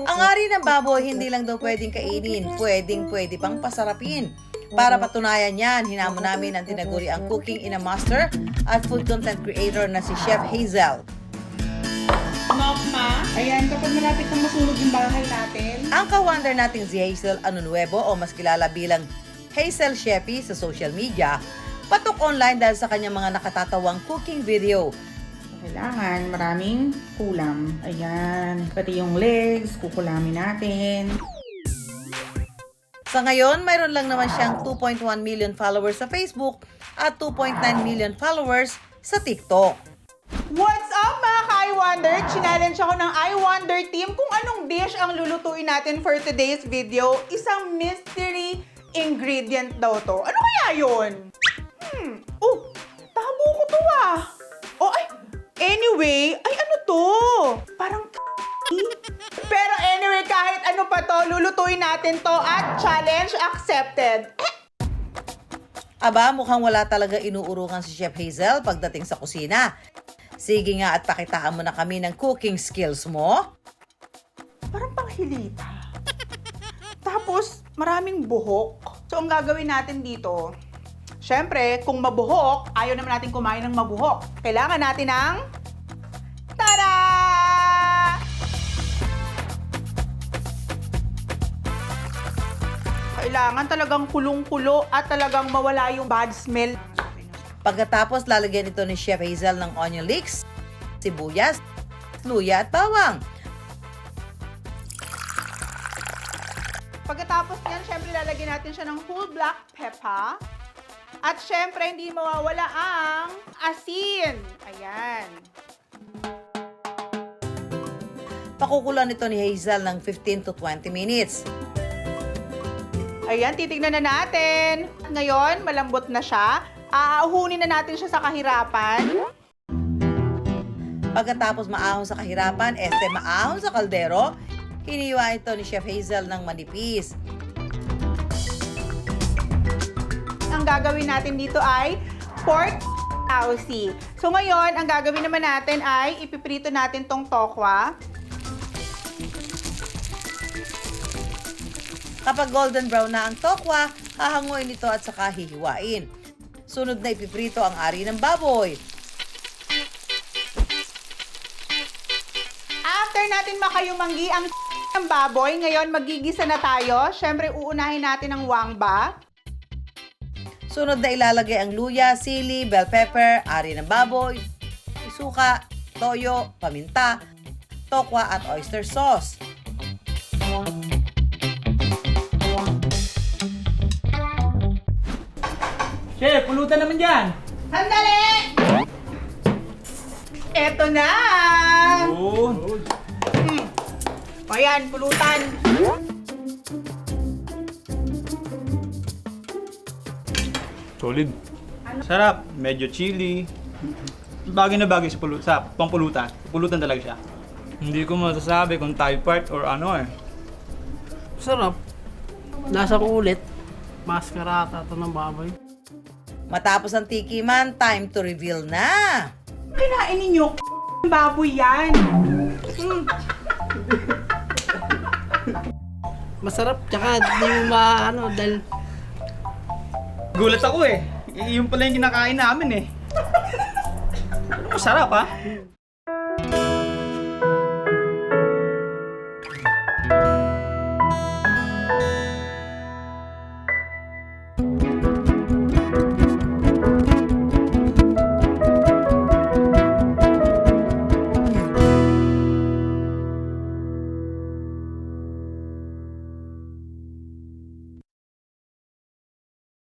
Ang ari ng baboy hindi lang daw pwedeng kainin, pwede pang pasarapin. Para patunayan yan, hinamon namin ang tinaguriang cooking in a master at food content creator na si Chef Hazel. Mama, ayan, kapag malapit na masunog yung bahay natin. Ang ka-wonder nating si Hazel Anunuevo o mas kilala bilang Hazel Chefy sa social media, patok online dahil sa kanyang mga nakatatawang cooking video. Kailangan maraming kulam. Ayan, pati yung legs, kukulamin natin. Sa ngayon, mayroon lang naman siyang 2.1 million followers sa Facebook at 2.9 million followers sa TikTok. What's up mga ka-iWonder? Challenge ako ng iWonder team kung anong dish ang lulutuin natin for today's video. Isang mystery ingredient daw to. Ano kaya yun? Oh, tabo ko to ah. Oh, ay, anyway, ay ano to? Parang pero anyway, kahit ano pa to, lulutuin natin to at challenge accepted. Aba, mukhang wala talaga inuurungan si Chef Hazel pagdating sa kusina. Sige nga at pakitaan mo na kami ng cooking skills mo. Parang panghilita. Tapos, maraming buhok. So, ang gagawin natin dito, syempre, kung mabuhok, ayaw naman natin kumain ng mabuhok. Kailangan natin ng... Tada! Kailangan talagang kulong-kulo at talagang mawala yung bad smell. Pagkatapos, lalagyan ito ni Chef Hazel ng onion leeks, sibuyas, luya at bawang. Pagkatapos niyan, syempre lalagyan natin siya ng whole black pepper. At syempre, hindi mawawala ang asin. Ayan. Pakukulan ito ni Hazel ng 15 to 20 minutes. Ayan, titignan na natin. Ngayon, malambot na siya. Aahunin na natin siya sa kahirapan. Pagkatapos maahon sa kahirapan, maahon sa kaldero, hiniwa ito ni Chef Hazel ng manipis. Ang gagawin natin dito ay pork tausi. So ngayon, ang gagawin naman natin ay ipiprito natin tong tokwa. Kapag golden brown na ang tokwa, hahanguin ito at saka hihiwain. Sunod na ipiprito ang ari ng baboy. After natin makayumanggi ang ng baboy, ngayon magigisa na tayo. Siyempre, uunahin natin ang wangba. Sunod na ilalagay ang luya, sili, bell pepper, ari ng baboy, suka, toyo, paminta, tokwa at oyster sauce. Chef, pulutan naman dyan! Sandali! Eto na! Oo. Ayan, pulutan. Solid. Sarap. Medyo chili. Bagay na bagay sa pangpulutan. Pulutan talaga siya. Hindi ko masasabi kung Thai part or ano eh. Sarap. Lasa ko ulit. Mascarata to ng baboy. Matapos ang tikiman, time to reveal na! Kinain ninyo, baboy yan. Masarap, tsaka di mo maano dahil Gulat ako eh. Yung pala yung kinakain namin eh. Masarap ah.